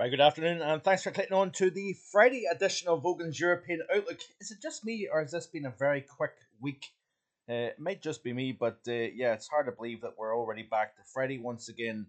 Right, good afternoon, and thanks for clicking on to the Friday edition of Vogan's European Outlook. Is it just me, or has this been a very quick week? It might just be me, but yeah, it's hard to believe that we're already back to Friday once again.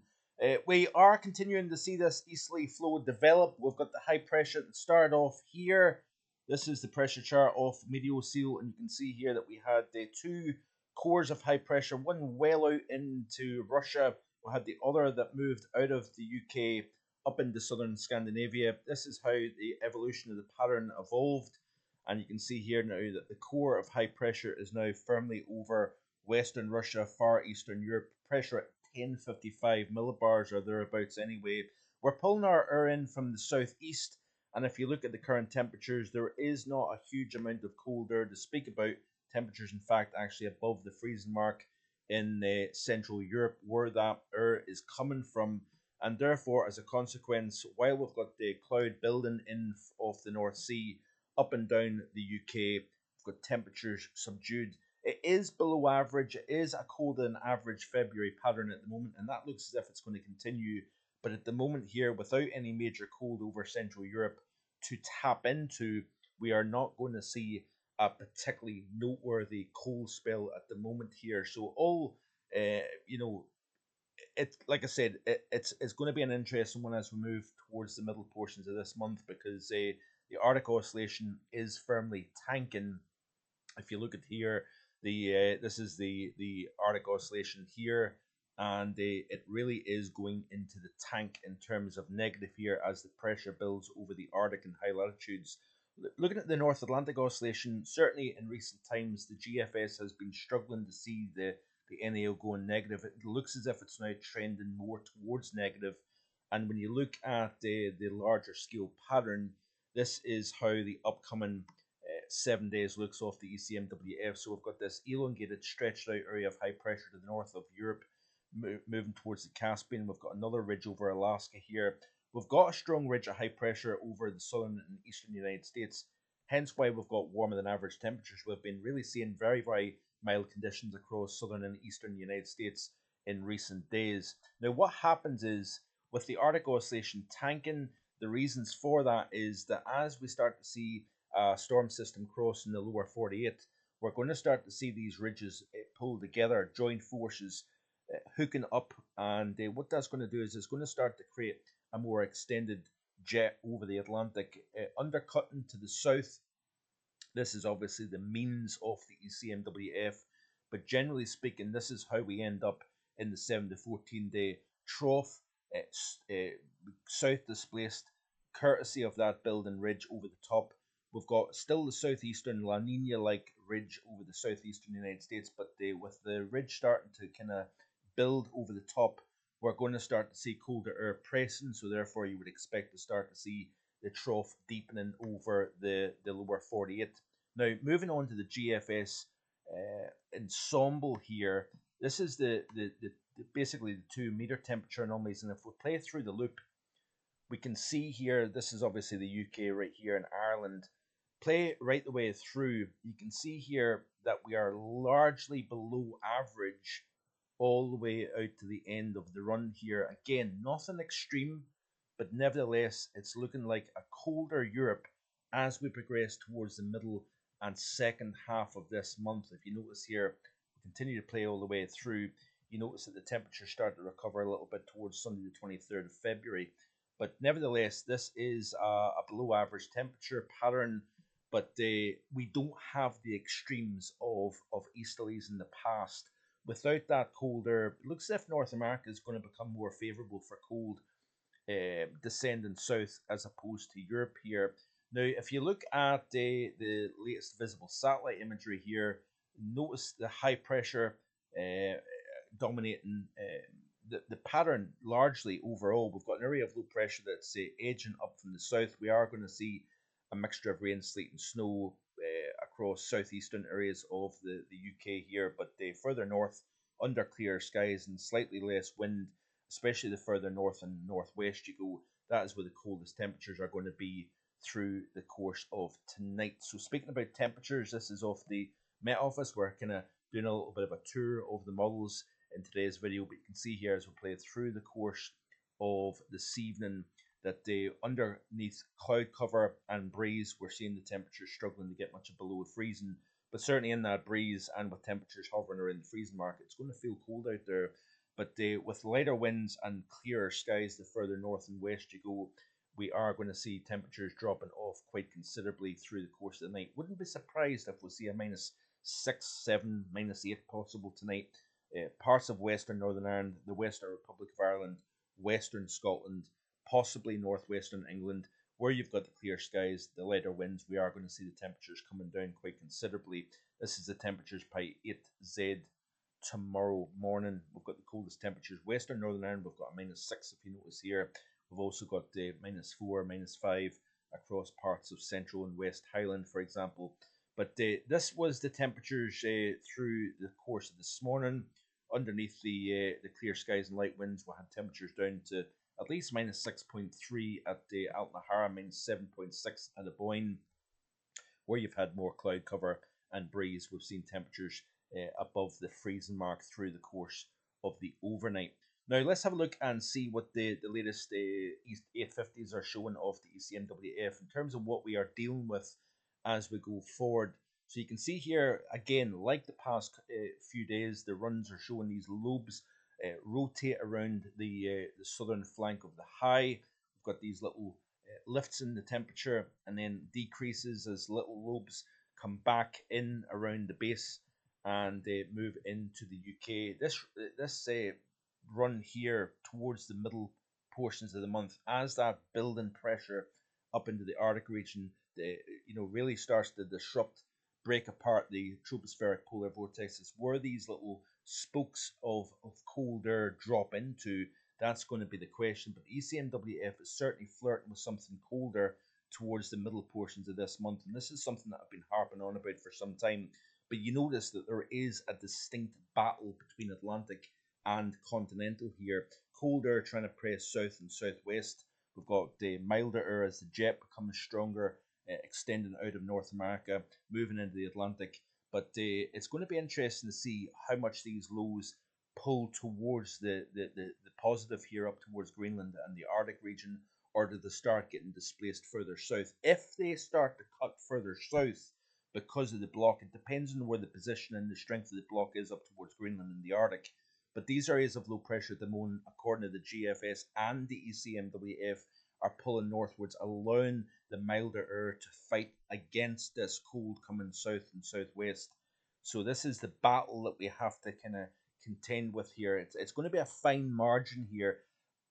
We are continuing to see this easterly flow develop. We've got the high pressure that started off here. This is the pressure chart of Meteosil, and you can see here that we had two cores of high pressure, one well out into Russia. We had the other that moved out of the UK up into southern Scandinavia. This is how the evolution of the pattern evolved. And you can see here now that the core of high pressure is now firmly over Western Russia, Far Eastern Europe. Pressure at 1055 millibars or thereabouts anyway. We're pulling our air in from the southeast. And if you look at the current temperatures, there is not a huge amount of cold air to speak about. Temperatures, in fact, actually above the freezing mark in Central Europe, where that air is coming from. And therefore, as a consequence, while we've got the cloud building in off the North Sea, up and down the UK, we've got temperatures subdued. It is below average. It is a colder than average February pattern at the moment, and that looks as if it's going to continue. But at the moment here, without any major cold over Central Europe to tap into, we are not going to see a particularly noteworthy cold spell at the moment here. So all, it's like I said, it's going to be an interesting one as we move towards the middle portions of this month because the Arctic Oscillation is firmly tanking. If you look at here, this is the Arctic Oscillation here, and it really is going into the tank in terms of negative here as the pressure builds over the Arctic and high latitudes. Looking at the North Atlantic Oscillation, certainly in recent times, the GFS has been struggling to see the NAO going negative. It looks as if it's now trending more towards negative. And when you look at the larger scale pattern, this is how the upcoming 7 days looks off the ECMWF. So we've got this elongated, stretched out area of high pressure to the north of Europe, moving towards the Caspian. We've got another ridge over Alaska here. We've got a strong ridge of high pressure over the southern and eastern United States, hence why we've got warmer than average temperatures. We've been really seeing very, very mild conditions across southern and eastern United States in recent days. Now, what happens is with the Arctic Oscillation tanking, the reasons for that is that as we start to see a storm system crossing the lower 48, we're going to start to see these ridges pull together, join forces, hooking up, and what that's going to do is it's going to start to create a more extended jet over the Atlantic, undercutting to the south. This is obviously the means of the ECMWF, but generally speaking, this is how we end up in the 7 to 14 day trough, south displaced, courtesy of that building ridge over the top. We've got still the southeastern La Nina-like ridge over the southeastern United States, but with the ridge starting to kind of build over the top, we're going to start to see colder air pressing, so therefore you would expect to start to see the trough deepening over the lower 48. Now, moving on to the GFS ensemble here, this is the basically the 2 meter temperature anomalies, and if we play through the loop, we can see here, this is obviously the UK right here in Ireland. Play right the way through, you can see here that we are largely below average all the way out to the end of the run here. Again, nothing extreme, but nevertheless, it's looking like a colder Europe as we progress towards the middle and second half of this month. If you notice here, we continue to play all the way through. You notice that the temperatures start to recover a little bit towards Sunday the 23rd of February. But nevertheless, this is a below average temperature pattern, but we don't have the extremes of easterlies in the past. Without that cold air, it looks as if North America is going to become more favorable for cold descending south as opposed to Europe here. Now, if you look at the latest visible satellite imagery here, notice the high pressure dominating the pattern largely overall. We've got an area of low pressure that's edging up from the south. We are going to see a mixture of rain, sleet, and snow across southeastern areas of the UK here, but further north, under clear skies and slightly less wind, especially the further north and northwest you go, that is where the coldest temperatures are going to be through the course of tonight. So speaking about temperatures, this is off the Met Office. We're kind of doing a little bit of a tour of the models in today's video, but you can see here as we play through the course of this evening that underneath cloud cover and breeze, we're seeing the temperatures struggling to get much below freezing. But certainly in that breeze and with temperatures hovering around the freezing mark, it's going to feel cold out there. But with lighter winds and clearer skies, the further north and west you go, we are going to see temperatures dropping off quite considerably through the course of the night. Wouldn't be surprised if we see a -6, 7, -8 possible tonight. Parts of Western Northern Ireland, the Western Republic of Ireland, Western Scotland, possibly northwestern England, where you've got the clear skies, the lighter winds, we are going to see the temperatures coming down quite considerably. This is the temperatures by 8Z tomorrow morning. We've got the coldest temperatures. Western Northern Ireland, we've got a -6 if you notice here. We've also got the -4, -5 across parts of Central and West Highland, for example. But this was the temperatures through the course of this morning. Underneath the clear skies and light winds, we had temperatures down to at least -6.3 at the Altnahara, -7.6 at Aboyne, where you've had more cloud cover and breeze. We've seen temperatures above the freezing mark through the course of the overnight. Now let's have a look and see what the latest 850s are showing of the ECMWF in terms of what we are dealing with as we go forward. So you can see here, again, like the past few days, the runs are showing these lobes rotate around the southern flank of the high. We've got these little lifts in the temperature and then decreases as little lobes come back in around the base and move into the UK. This run here towards the middle portions of the month, as that building pressure up into the Arctic region, really starts to disrupt, break apart the tropospheric polar vortexes, where these little spokes of cold air drop into. That's going to be the question. But ECMWF is certainly flirting with something colder towards the middle portions of this month, and this is something that I've been harping on about for some time. But you notice that there is a distinct battle between Atlantic and continental here. Cold air trying to press south and southwest. We've got the milder air as the jet becomes stronger, extending out of North America, moving into the Atlantic. But it's going to be interesting to see how much these lows pull towards the positive here up towards Greenland and the Arctic region, or do they start getting displaced further south? If they start to cut further south because of the block, it depends on where the position and the strength of the block is up towards Greenland and the Arctic. But these areas of low pressure at the moment, according to the GFS and the ECMWF, are pulling northwards, allowing the milder air to fight against this cold coming south and southwest. So this is the battle that we have to kind of contend with here. It's going to be a fine margin here.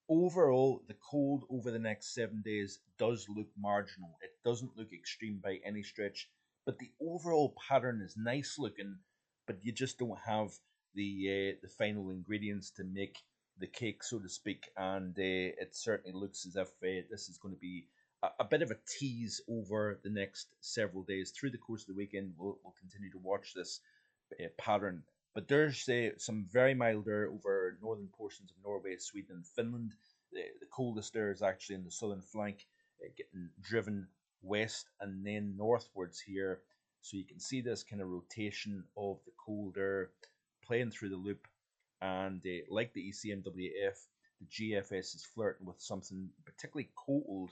Overall, the cold over the next 7 days does look marginal. It doesn't look extreme by any stretch, but the overall pattern is nice looking, but you just don't have the final ingredients to make the cake, so to speak. And it certainly looks as if this is going to be a bit of a tease over the next several days. Through the course of the weekend, we'll continue to watch this pattern. But there's some very mild air over northern portions of Norway, Sweden, and Finland. The coldest air is actually in the southern flank, getting driven west and then northwards here. So you can see this kind of rotation of the cold air playing through the loop. And like the ECMWF, the GFS is flirting with something particularly cold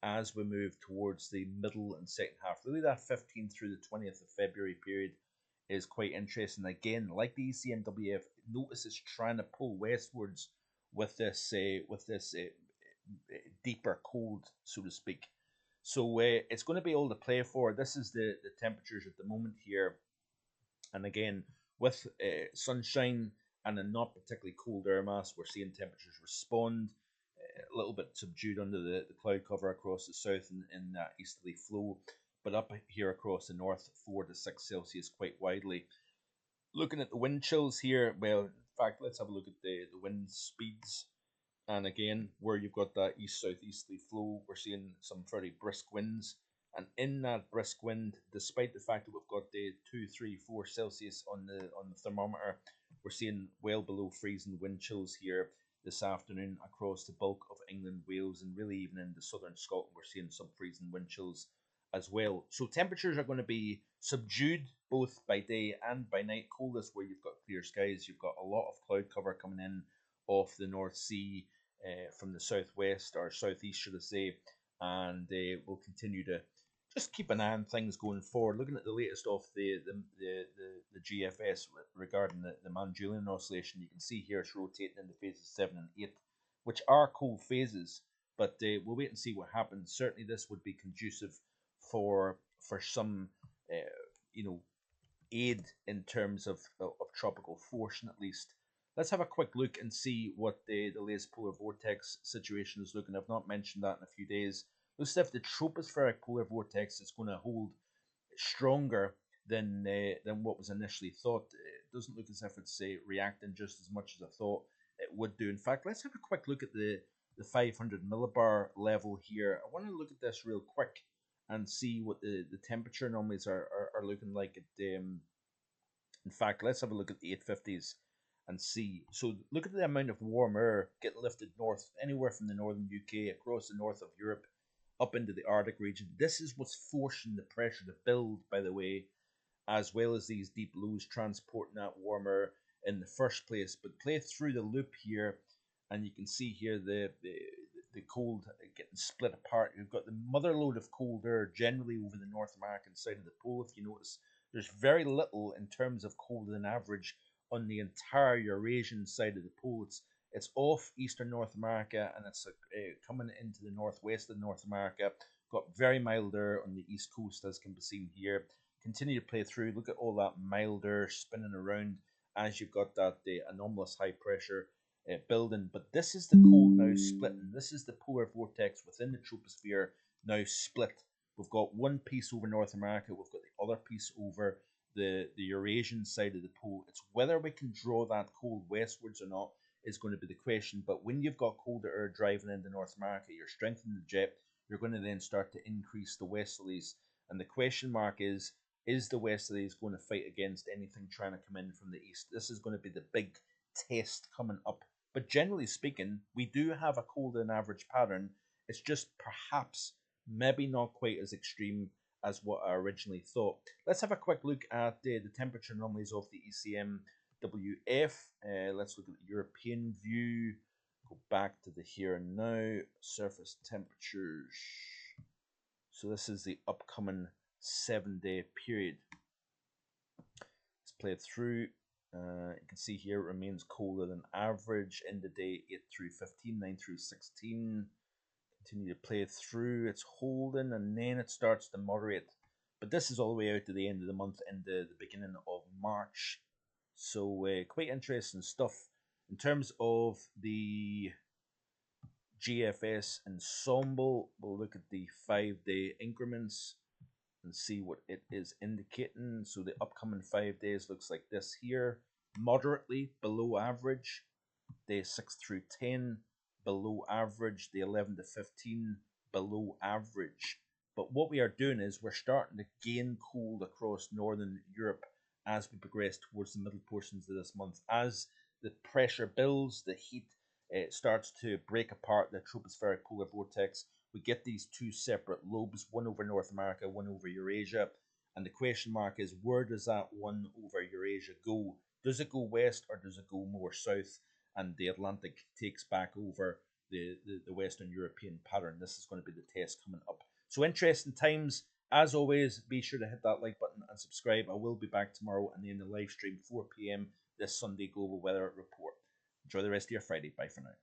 as we move towards the middle and second half. Really, that 15th through the 20th of February period is quite interesting. Again, like the ECMWF, notice it's trying to pull westwards with this deeper cold, so to speak. So it's going to be all to play for. This is the temperatures at the moment here, and again, with sunshine and a not particularly cold air mass, we're seeing temperatures respond. A little bit subdued under the cloud cover across the south in that easterly flow, but up here across the north, 4 to 6 Celsius quite widely. Looking at the wind chills here, well, in fact, let's have a look at the wind speeds. And again, where you've got that east-southeasterly flow, we're seeing some fairly brisk winds. And in that brisk wind, despite the fact that we've got the 2, 3, 4 Celsius on the thermometer, we're seeing well below freezing wind chills here this afternoon across the bulk of England, Wales, and really even into southern Scotland, we're seeing some freezing wind chills as well. So temperatures are going to be subdued both by day and by night. Coldest where you've got clear skies, you've got a lot of cloud cover coming in off the North Sea, from the southwest or southeast, should I say, and we'll continue to just keep an eye on things going forward. Looking at the latest of the GFS regarding the Manjulian oscillation, you can see here it's rotating in the phases 7 and 8, which are cool phases, but we'll wait and see what happens. Certainly, this would be conducive for some, you know, aid in terms of tropical forcing at least. Let's have a quick look and see what the latest polar vortex situation is looking. I've not mentioned that in a few days. Looks as if the tropospheric polar vortex is going to hold stronger than what was initially thought. It doesn't look as if it's reacting just as much as I thought it would do. In fact, let's have a quick look at the 500 millibar level here. I want to look at this real quick and see what the temperature anomalies are looking like at in fact, let's have a look at the 850s and see. So look at the amount of warm air getting lifted north, anywhere from the northern UK across the north of Europe up into the Arctic region. This is what's forcing the pressure to build, by the way, as well as these deep lows transporting that warmer in the first place. But play through the loop here, and you can see here the cold getting split apart. You've got the mother load of cold air generally over the North American side of the pole. If you notice, there's very little in terms of colder than average on the entire Eurasian side of the pole. It's off eastern North America, and it's coming into the northwest of North America. Got very mild air on the east coast, as can be seen here. Continue to play through. Look at all that mild air spinning around as you've got that anomalous high pressure building. But this is the cold now splitting. This is the polar vortex within the troposphere now split. We've got one piece over North America. We've got the other piece over the Eurasian side of the pole. It's whether we can draw that cold westwards or not is going to be the question. But when you've got colder air driving into North America, you're strengthening the jet. You're going to then start to increase the westerlies. And the question mark is the westerlies going to fight against anything trying to come in from the east? This is going to be the big test coming up. But generally speaking, we do have a colder than average pattern. It's just perhaps maybe not quite as extreme as what I originally thought. Let's have a quick look at the temperature anomalies of the ECMWF. Let's look at the European view. Go back to the here and now. Surface temperatures. So this is the upcoming 7-day period. Let's play it through. You can see here it remains colder than average. End of day 8 through 15, 9 through 16. Continue to play it through. It's holding and then it starts to moderate. But this is all the way out to the end of the month and the beginning of March. So quite interesting stuff. In terms of the GFS ensemble, we'll look at the 5-day increments and see what it is indicating. So the upcoming 5 days looks like this here. Moderately below average. Day 6 through 10 below average. Day 11 to 15 below average. But what we are doing is we're starting to gain cold across northern Europe as we progress towards the middle portions of this month. As the pressure builds, the heat starts to break apart the tropospheric polar vortex. We get these two separate lobes, one over North America, one over Eurasia. And the question mark is, where does that one over Eurasia go? Does it go west or does it go more south? And the Atlantic takes back over the Western European pattern. This is going to be the test coming up. So interesting times. As always, be sure to hit that like button and subscribe. I will be back tomorrow and then the live stream 4 p.m. this Sunday global weather report. Enjoy the rest of your Friday. Bye for now.